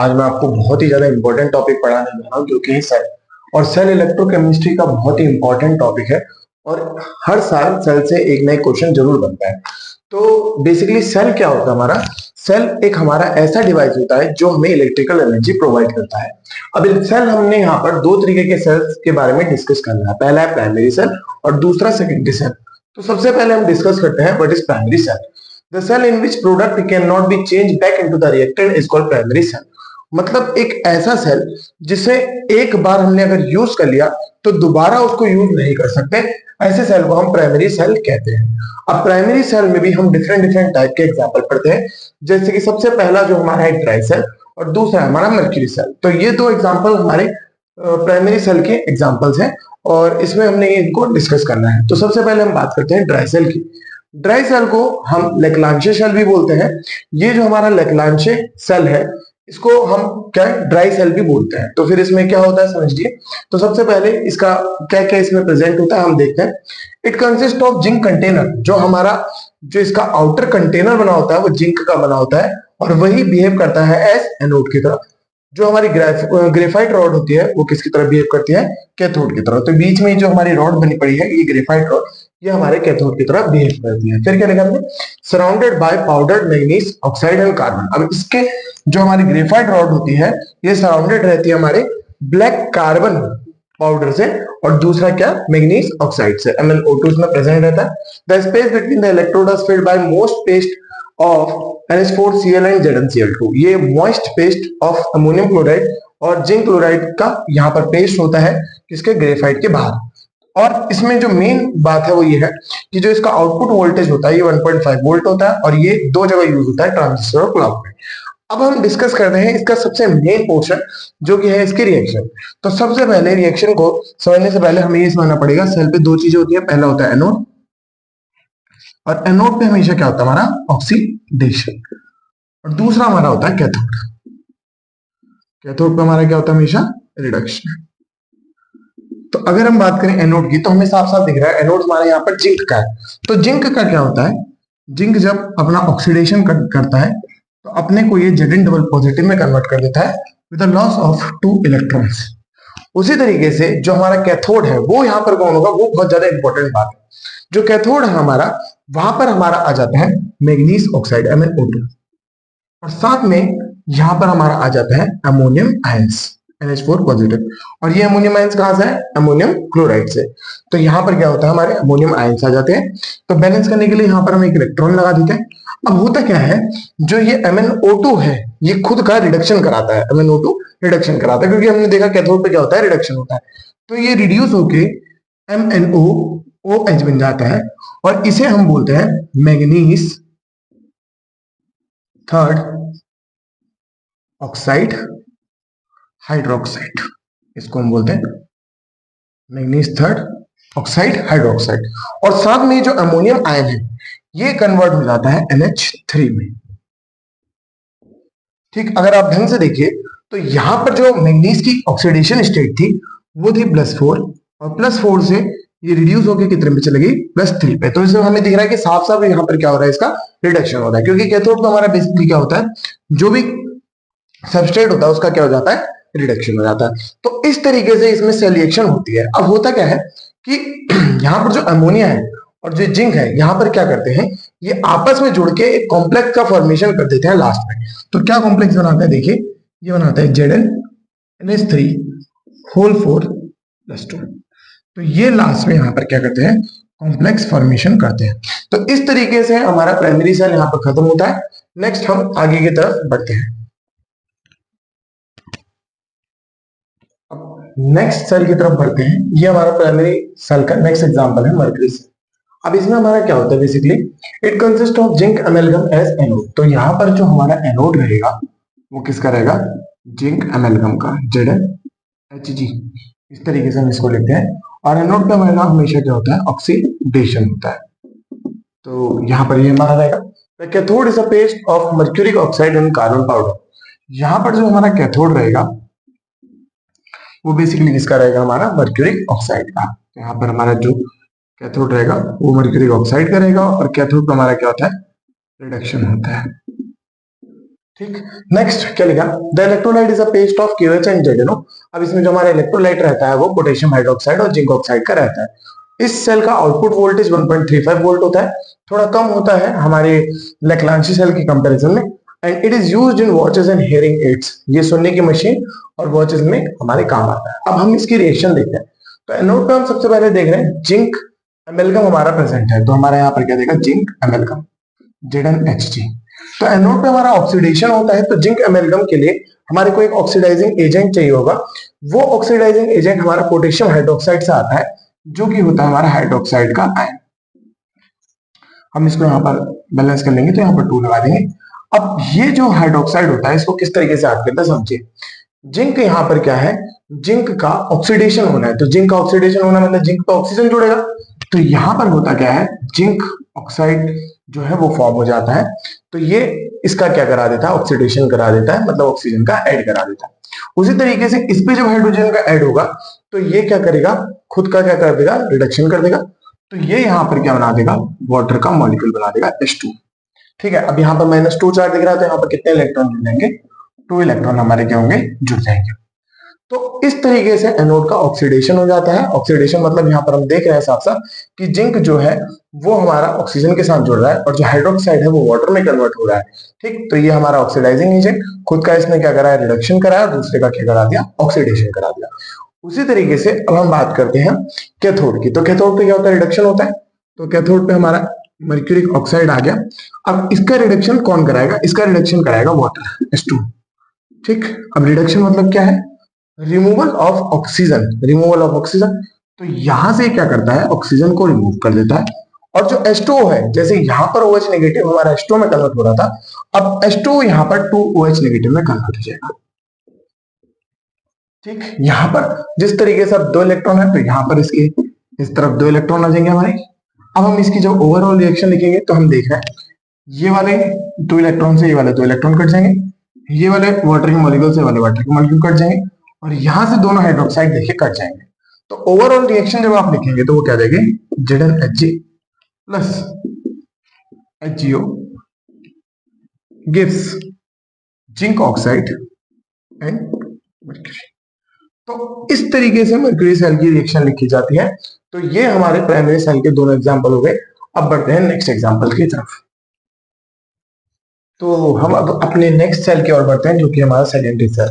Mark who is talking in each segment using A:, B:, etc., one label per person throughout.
A: आज मैं आपको बहुत ही ज्यादा इंपॉर्टेंट टॉपिक पढ़ाने जा रहा हूँ जो कि है सेल। और सेल इलेक्ट्रोकेमिस्ट्री का बहुत ही इंपॉर्टेंट टॉपिक है और हर साल सेल से एक नए क्वेश्चन जरूर बनता है। तो बेसिकली सेल क्या होता है हमारा? सेल एक हमारा ऐसा डिवाइस होता है जो हमें इलेक्ट्रिकल एनर्जी प्रोवाइड करता है। अब सेल हमने यहाँ पर दो तरीके के सेल्स के बारे में डिस्कस करना है। पहला है प्राइमरी सेल और दूसरा सेकेंडरी सेल। तो सबसे पहले हम डिस्कस करते हैं what is primary cell. The cell in which product can not be change back into the reactant is called primary cell. मतलब एक ऐसा सेल जिसे एक बार हमने अगर यूज कर लिया तो दोबारा उसको यूज नहीं कर सकते, ऐसे सेल को हम प्राइमरी सेल कहते हैं। अब प्राइमरी सेल में भी हम डिफरेंट डिफरेंट टाइप के एग्जांपल पढ़ते हैं, जैसे कि सबसे पहला जो हमारा है ड्राई सेल और दूसरा हमारा मर्क्यूरी सेल। तो ये दो एग्जांपल हमारे प्राइमरी सेल के एग्जांपल्स हैं और इसमें हमने इनको डिस्कस करना है। तो सबसे पहले हम बात करते हैं ड्राई सेल की। ड्राई सेल को हम लेक्लांचे सेल भी बोलते हैं। ये जो हमारा लेक्लांचे सेल है इसको हम क्या ड्राई सेल भी बोलते हैं। तो फिर इसमें क्या होता है समझिए। तो सबसे पहले इसका क्या क्या इसमें प्रेजेंट होता है हम देखते हैं। It consist of zinc container. जो हमारा जो इसका आउटर कंटेनर बना होता है वो जिंक का बना होता है और वही बिहेव करता है एज एनोड की तरह। जो हमारी ग्रेफाइट रॉड होती है वो किसकी तरह बिहेव करती है? कैथोड की तरह। तो बीच में जो हमारी रॉड बनी पड़ी है ये ग्रेफाइट रॉड, ये हमारे कैथोड की तरह बिहेव करती है। फिर क्या लिखा हमने? Surrounded by powdered manganese oxide and carbon. अब इसके जो हमारी ग्रेफाइट रॉड होती है ये सराउंडेड रहती है हमारे ब्लैक कार्बन पाउडर से और दूसरा क्या? मैग्नीज ऑक्साइड से। MnO2 इसमें प्रेजेंट रहता है। The space between the electrode is filled by most paste of NH4Cl and ZnCl2। ये moist paste of ammonium chloride और जिंक क्लोराइड का यहाँ पर पेस्ट होता है किसके? ग्रेफाइट के बाहर। और इसमें जो मेन बात है वो ये है कि जो इसका आउटपुट वोल्टेज होता है ये 1.5 वोल्ट होता है और ये दो जगह यूज होता है, ट्रांजिस्टर और क्लॉक में। अब हम डिस्कस करते हैं इसका सबसे मेन पोर्शन जो कि है इसकी रिएक्शन। तो सबसे पहले रिएक्शन को समझने से पहले हमें ये समझना पड़ेगा सेल पे दो चीजें होती है। पहला होता है एनोड और एनोड पे हमेशा क्या होता है हमारा? ऑक्सीडेशन। और दूसरा हमारा होता है कैथोड। कैथोड पे हमारा क्या होता है? हमेशा रिडक्शन। तो अगर हम बात करें एनोड की तो हमें साफ साफ दिख रहा है एनोड हमारे यहाँ पर जिंक का है। तो जिंक का क्या होता है? जिंक जब अपना ऑक्सीडेशन करता है तो अपने को ये Zn डबल पॉजिटिव में कन्वर्ट कर देता है with the loss of 2 electrons. उसी तरीके से जो हमारा कैथोड है वो यहाँ पर कौन होगा? वो बहुत ज्यादा इंपॉर्टेंट बात है। जो कैथोड है हमारा वहां पर हमारा आ जाता है मैग्नीज ऑक्साइड MnO2 और साथ में यहां पर हमारा आ जाता है अमोनियम आयंस NH4 पॉजिटिव। और ये अमोनियम आयंस कहां से है? अमोनियम क्लोराइड से। तो यहाँ पर क्या होता है? हमारे अमोनियम आयंस आ जाते हैं। तो बैलेंस करने के लिए यहाँ पर हम एक इलेक्ट्रॉन लगा देते हैं। अब होता क्या है, जो ये MnO2 है ये खुद का रिडक्शन कराता है। MnO2 रिडक्शन कराता है क्योंकि हमने देखा कैथोड पे क्या होता है? रिडक्शन होता है। तो ये रिड्यूस होके MnOOH बन जाता है और इसे हम बोलते हैं मैग्नीज थर्ड ऑक्साइड हाइड्रोक्साइड। इसको हम बोलते हैं मैग्नीज थर्ड ऑक्साइड हाइड्रोक्साइड। और साथ में जो अमोनियम आयन है ये कन्वर्ट हो जाता है NH3 में। ठीक, अगर आप ढंग से देखिए तो यहां पर जो मैग्नीज की ऑक्सीडेशन स्टेट थी वो थी +4 और +4 से ये रिड्यूस होकर कितने पे चली गई? +3 पे। तो इसमें हमें दिख रहा है कि साफ साफ यहाँ पर क्या हो रहा है? इसका रिडक्शन हो रहा है क्योंकि कैथोड पे हमारा बेसिकली क्या होता है? जो भी सबस्ट्रेट होता है उसका क्या हो जाता है? रिडक्शन हो जाता है। तो इस तरीके से इसमें सेल रिएक्शन होती है। अब होता क्या है कि यहाँ पर जो अमोनिया है और जो जिंक है यहाँ पर क्या करते हैं? ये आपस में जुड़ के एक कॉम्प्लेक्स का फॉर्मेशन कर देते हैं लास्ट में। तो क्या कॉम्प्लेक्स बनाता है? देखिए ये बनाता है ZnNH3 होल 4+2। तो ये लास्ट में यहाँ पर क्या करते हैं? कॉम्प्लेक्स फॉर्मेशन करते हैं। तो इस तरीके से हमारा प्राइमरी सेल यहाँ पर खत्म होता है। नेक्स्ट हम आगे की तरफ बढ़ते हैं। नेक्स्ट सेल की तरफ बढ़ते हैं। ये हमारा प्राइमरी सेल का नेक्स्ट एग्जांपल है मर्क्यूरी सेल। अब इसमें हमारा क्या होता है? Basically it consist of zinc amalgam as anode. तो यहाँ पर जो हमारा एनोड रहेगा वो किसका रहेगा? जिंक एमेल्गम का, ZnHg। इस तरीके से हम इसको लिखते हैं। और एनोड पे हमारा हमेशा क्या होता है? ऑक्सीडेशन होता है। तो यहाँ पर ये हमारा रहेगा cathode is a paste of mercuric oxide and carbon powder. यहाँ पर जो हमारा कैथोड रहेगा वो बेसिकली किसका रहेगा? हमारा मर्क्यूरिक ऑक्साइड का। यहाँ पर हमारा जो कैथोड रहेगा वो मर्क्यूरिक ऑक्साइड का रहेगा और कैथोड का हमारा क्या होता है? रिडक्शन होता है। ठीक, नेक्स्ट क्या लिखा, the electrolyte is a paste of KOH and ZnO। अब इसमें जो हमारा इलेक्ट्रोलाइट रहता है वो पोटेशियम हाइड्रोक्साइड और जिंक ऑक्साइड का रहता है। इस सेल का आउटपुट वोल्टेज 1.35 वोल्ट होता है, थोड़ा कम होता है हमारे लैक्लांशी सेल की कंपैरिजन में। And it is used in watches and hearing aids, ये सुनने की मशीन और वॉचेस में हमारे काम आता है। अब हम इसकी रिएक्शन देखते हैं। तो एनोड पे हम सबसे पहले देख रहे हैं जिंक एमेल्गम हमारा प्रेजेंट है, तो हमारे यहाँ पर क्या देगा, जिंक एमेल्गम ZnHg। तो एनोड पे हमारा ऑक्सीडेशन होता है, तो जिंक एमेल्गम के लिए हमारे को एक ऑक्सीडाइजिंग एजेंट चाहिए होगा। वो ऑक्सीडाइजिंग एजेंट हमारा पोटेशियम हाइड्रोक्साइड से आता है, जो कि होता है हमारा हाइड्रोक्साइड का आयन। हम इसको यहाँ पर बैलेंस कर लेंगे, तो यहाँ पर 2 लगा देंगे। अब ये जो हाइड्रोक्साइड होता है इसको किस तरीके से एक्ट करता है समझिए। जिंक यहाँ पर क्या है, जिंक का ऑक्सीडेशन होना है, तो जिंक का ऑक्सीडेशन होना मतलब जिंक पे ऑक्सीजन जुड़ेगा। तो यहाँ पर होता क्या है, जिंक ऑक्साइड जो है वो फॉर्म हो जाता है, तो ये इसका क्या करा देता है, ऑक्सीडेशन करा देता है, मतलब ऑक्सीजन का ऐड करा देता है। उसी तरीके से इस पे जब हाइड्रोजन का ऐड होगा तो ये क्या करेगा, खुद का क्या कर देगा, रिडक्शन कर देगा। तो ये यहाँ पर क्या बना देगा, वाटर का मॉलिक्यूल बना देगा H2। ठीक है, अब यहाँ पर -2 चार्ज दिख रहा है, तो यहाँ पर कितने इलेक्ट्रॉन जुड़ जाएंगे, 2 इलेक्ट्रॉन हमारे क्या होंगे, जुड़ जाएंगे। तो इस तरीके से एनोड का ऑक्सीडेशन हो जाता है। ऑक्सीडेशन मतलब यहाँ पर हम देख रहे हैं साफ साफ कि जिंक जो है वो हमारा ऑक्सीजन के साथ जुड़ रहा है और जो हाइड्रोक्साइड है वो वाटर में कन्वर्ट हो रहा है। ठीक, तो ये हमारा ऑक्सीडाइजिंग एजेंट, खुद का इसने क्या करा है, रिडक्शन करा है, दूसरे का क्या करा दिया, ऑक्सीडेशन करा दिया। उसी तरीके से अब हम बात करते हैं कैथोड की। तो कैथोड पे क्या होता है, रिडक्शन होता है। तो कैथोड पे हमारा मर्क्यूरिक ऑक्साइड आ गया। अब इसका रिडक्शन कौन कराएगा, इसका रिडक्शन कराएगा वाटर H2। ठीक, अब रिडक्शन मतलब क्या है, removal of oxygen, removal of oxygen. तो यहां से क्या करता है, ऑक्सीजन को रिमूव कर देता है। और जो H2O है, जैसे यहां पर OH नेगेटिव हमारा H2O में कन्वर्ट हो रहा था, अब H2O यहां पर 2OH नेगेटिव में कन्वर्ट हो जाएगा। ठीक, यहां पर जिस तरीके से अब 2 इलेक्ट्रॉन है, तो यहां पर इसके इस तरफ 2 इलेक्ट्रॉन आ जाएंगे हमारे। अब हम इसकी जब ओवरऑल रिएक्शन लिखेंगे तो हम देख रहे हैं ये वाले 2 इलेक्ट्रॉन से ये वाले 2 इलेक्ट्रॉन कट जाएंगे, ये वाले वाटर के मॉलिक्यूल से वाले वाटर के मॉलिक्यूल कट जाएंगे, और यहां से दोनों हाइड्रोक्साइड देखिए कट जाएंगे। तो ओवरऑल रिएक्शन जब आप लिखेंगे तो वो क्या देंगे, ZnHg plus HgO gives zinc oxide and mercury. तो इस तरीके से मर्क्यूरी सेल की रिएक्शन लिखी जाती है। तो ये हमारे प्राइमरी सेल के दोनों एग्जांपल हो गए। अब बढ़ते हैं नेक्स्ट एग्जांपल की तरफ। तो हम अब अपने नेक्स्ट सेल की ओर बढ़ते हैं, जो कि हमारा सेकेंडरी सेल।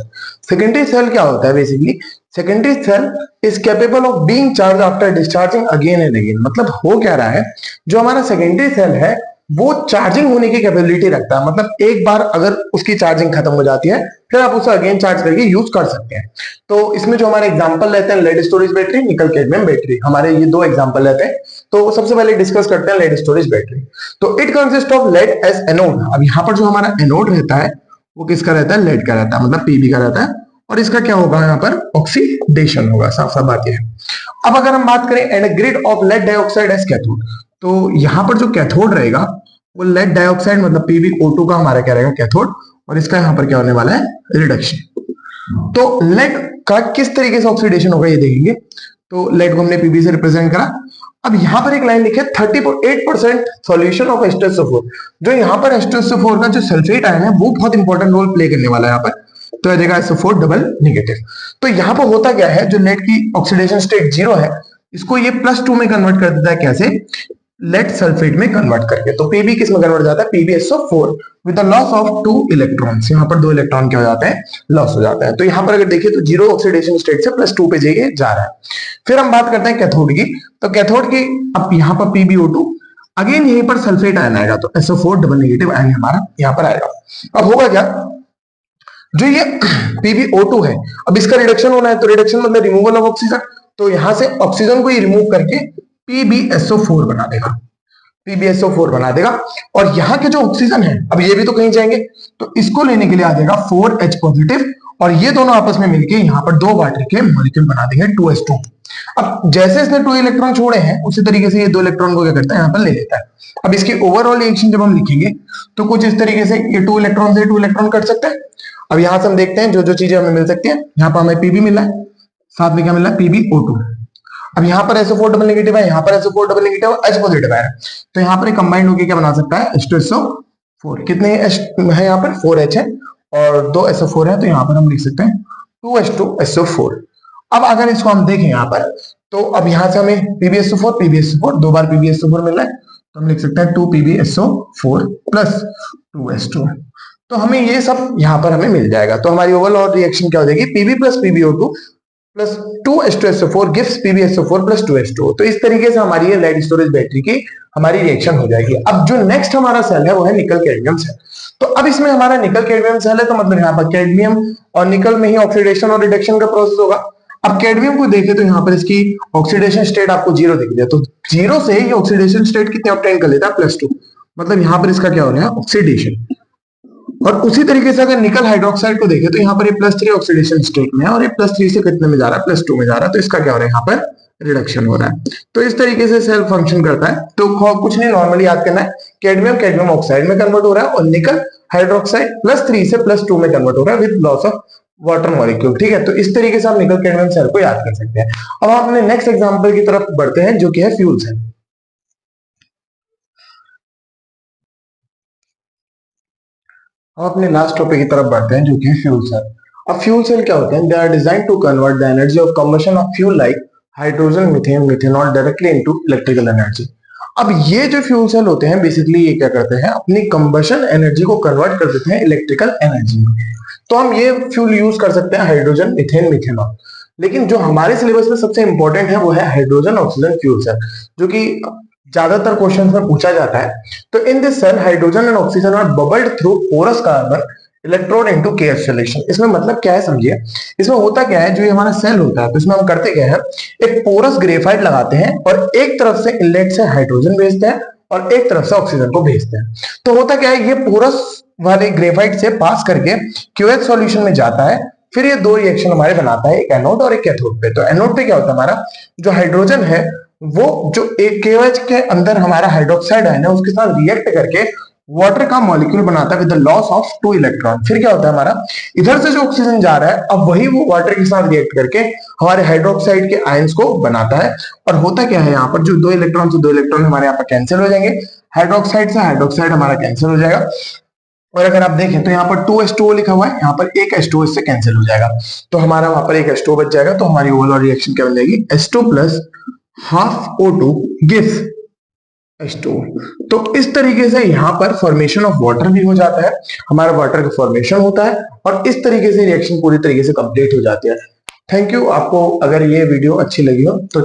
A: सेकेंडरी सेल क्या होता है, basically secondary cell is capable of being charge after discharging again and again. मतलब हो क्या रहा है, जो हमारा सेकेंडरी सेल है वो चार्जिंग होने की कैपेबिलिटी रखता है। मतलब एक बार अगर उसकी चार्जिंग खत्म हो जाती है फिर आप उसे अगेन चार्ज करके यूज कर सकते हैं। तो इसमें जो हमारे एग्जांपल रहते हैं, lead storage battery, nickel cadmium battery, हमारे ये 2 एग्जांपल रहते हैं। तो सबसे पहले डिस्कस करते हैं लेड स्टोरेज बैटरी। तो it consist of lead as anode. अब यहाँ पर जो हमारा एनोड रहता है वो किसका रहता है, लेड का रहता है, मतलब पीबी का रहता है। और इसका क्या होगा, यहाँ पर ऑक्सीडेशन होगा, साफ साफ बात यह है। अब अगर हम बात करें and grid of lead dioxide as cathode, तो यहाँ पर जो कैथोड रहेगा वो लेड डाइऑक्साइड मतलब PbO2 का हमारा क्या रहेगा, कैथोड। और इसका यहाँ पर क्या होने वाला है, रिडक्शन। तो लेड का किस तरीके से ऑक्सीडेशन होगा ये देखेंगे। तो लेड को हमने Pb से रिप्रेजेंट करा। अब यहाँ पर एक लाइन लिखे 38% सॉल्यूशन ऑफ H2SO4। जो यहाँ पर H2SO4 का जो सल्फेट आयन है वो बहुत इंपॉर्टेंट रोल प्ले करने वाला है यहाँ पर। तो देगा SO4 डबल नेगेटिव। तो यहाँ पर होता क्या है, जो लेड की ऑक्सीडेशन स्टेट 0 है इसको ये +2 में कन्वर्ट कर देता है। कैसे, लेड सल्फेट में कन्वर्ट करके। तो Pb किस में कन्वर्ट जाता है, PbSO4 with the loss of 2 electrons. यहाँ पर 2 इलेक्ट्रॉन क्या हो जाते हैं, लॉस हो जाता है। तो यहाँ पर अगर देखिए तो 0 ऑक्सीडेशन स्टेट से +2 पे जा रहा है। फिर हम बात करते हैं कैथोड की। तो कैथोड की अब यहाँ पर PbO2 अगेन यहीं पर सल्फेट आयन आएगा, तो SO4 डबल नेगेटिव आयन हमारा यहाँ पर आएगा। अब होगा क्या, जो ये PbO2 है अब इसका रिडक्शन होना है, तो रिडक्शन मतलब रिमूवल ऑफ ऑक्सीजन। तो यहां से ऑक्सीजन को ये रिमूव करके PbSO4 बना देगा, PbSO4 बना देगा। और यहाँ के जो ऑक्सीजन है अब ये भी तो कहीं जाएंगे, तो इसको लेने के लिए आ जाएगा 4H पॉजिटिव, और ये दोनों आपस में मिलके यहाँ पर 2 वाटर के मॉलिक्यूल बना देंगे 2s2। अब जैसे इसने 2 इलेक्ट्रॉन छोड़े हैं उसी तरीके से ये 2 इलेक्ट्रॉन को क्या करता है, यहाँ पर ले लेता है। अब इसकी ओवरऑल रिएक्शन जब हम लिखेंगे तो कुछ इस तरीके से ये 2 इलेक्ट्रॉन से 2 इलेक्ट्रॉन कट सकते हैं। अब यहां से हम देखते हैं जो जो चीजें हमें मिल सकती हैं। यहाँ पर हमें Pb मिला है, साथ में क्या मिला है, PbO2। अब यहाँ पर SO4 डबल नेगेटिव है, यहाँ पर SO4 double negative H positive है, तो यहाँ पर कंबाइंड होकर क्या बना सकता है, H2SO4 4 कितने H है यहाँ पर 4H है और 2 SO4 है, तो यहाँ पर हम लिख सकते हैं 2H2SO4। अब अगर इसको हम देखें यहाँ पर, तो अब यहाँ से हमें PbSO4 दो बार PbSO4 मिल रहा है, तो हम लिख सकते हैं 2PbSO4 प्लस 2H2। तो हमें ये सब यहाँ पर हमें मिल जाएगा। तो हमारी ओवरऑल रिएक्शन क्या हो जाएगी, Pb plus PbO2 plus 2H2SO4 gives PbSO4 plus 2H2O। तो इस तरीके से हमारी ये लेड स्टोरेज बैटरी की हमारी रिएक्शन हो जाएगी। अब जो नेक्स्ट हमारा सेल है वो है निकल कैडमियम सेल। तो अब इसमें हमारा निकल कैडमियम सेल है, तो मतलब यहाँ पर कैडमियम और निकल में ही ऑक्सीडेशन और रिडक्शन का प्रोसेस होगा। अब कैडमियम को देखें तो यहाँ पर इसकी ऑक्सीडेशन स्टेट आपको 0 दिख रहा है, तो 0 से ये ऑक्सीडेशन स्टेट कितने ऑब्टेन कर लेता है, +2। मतलब यहाँ पर इसका क्या हो रहा है, ऑक्सीडेशन। और उसी तरीके से अगर निकल हाइड्रोक्साइड को देखें तो यहाँ पर ये +3 ऑक्सीडेशन स्टेट में है और ये +3 से कितने में जा रहा है, +2 में जा रहा है। तो इसका क्या हो रहा है, यहाँ पर रिडक्शन हो रहा है। तो इस तरीके से सेल फंक्शन करता है। तो कुछ नहीं, नॉर्मली याद करना है, कैडमियम ऑक्साइड में कन्वर्ट हो रहा है और निकल हाइड्रोक्साइड +3 से +2 में कन्वर्ट हो रहा है with loss of water molecule. ठीक है, तो इस तरीके से हम निकल कैडमियम सेल को याद कर सकते हैं। अब हम अपने नेक्स्ट एग्जांपल की तरफ बढ़ते हैं, जो कि है फ्यूल सेल। हम अपने लास्ट टॉपिक की तरफ बढ़ते हैं, जो कि है फ्यूल सेल। अब फ्यूल सेल क्या होते हैं, they are design to convert the energy of combustion of fuel like hydrogen, methane, methanol directly into electrical energy. अब ये जो फ्यूल सेल होते हैं बेसिकली ये क्या करते हैं, अपनी कंबशन एनर्जी को कन्वर्ट कर देते हैं इलेक्ट्रिकल एनर्जी में। तो हम ये फ्यूल यूज कर सकते हैं हाइड्रोजन, मिथेन, मिथेनॉल। लेकिन जो हमारे सिलेबस में सबसे इंपॉर्टेंट है वो है हाइड्रोजन ऑक्सीजन फ्यूल सेल, जो कि ज्यादातर क्वेश्चन में पूछा जाता है। तो in this cell hydrogen and oxygen are bubbled through porous carbon electrode into KS solution. इसमें मतलब क्या है समझिए, इसमें होता क्या है, जो ये हमारा सेल होता है तो इसमें हम करते क्या है, एक पोरस ग्रेफाइट लगाते हैं और एक तरफ से इनलेट से हाइड्रोजन भेजते हैं और एक तरफ से ऑक्सीजन को भेजते हैं। तो होता क्या है, ये पोरस वाले ग्रेफाइट से पास करके क्यूएच सॉल्यूशन में जाता है। फिर ये दो रिएक्शन हमारे बनाता है, एक एनोड और एक कैथोड पे। तो एनोड पे क्या होता है, हमारा जो हाइड्रोजन है वो जो एक केएच के अंदर हमारा हाइड्रोक्साइड आयन है उसके साथ रिएक्ट करके वाटर का मॉलिक्यूल बनाता है with the loss of 2 electron. फिर क्या होता है, हमारा इधर से जो ऑक्सीजन जा रहा है अब वही वो वाटर के साथ रिएक्ट करके हमारे हाइड्रोक्साइड के आयंस को बनाता है। और होता क्या है, यहाँ पर जो 2 इलेक्ट्रॉन से 2 इलेक्ट्रॉन हमारे यहाँ पर कैंसिल हो जाएंगे, हाइड्रोक्साइड से हाइड्रोक्साइड हमारा कैंसिल हो जाएगा। और अगर आप देखें तो यहाँ पर 2H2O लिखा हुआ है, यहाँ पर एक H2O इससे कैंसिल हो जाएगा, तो हमारा वहां पर एक H2O बच जाएगा। तो हमारी ओवरऑल रिएक्शन क्या बन जाएगी, H2 plus half O2 gives H2O। तो इस तरीके से यहाँ पर फॉर्मेशन ऑफ वाटर भी हो जाता है, हमारा वाटर का फॉर्मेशन होता है और इस तरीके से रिएक्शन पूरी तरीके से कंप्लीट हो जाती है। Thank you. आपको अगर ये वीडियो अच्छी लगी हो तो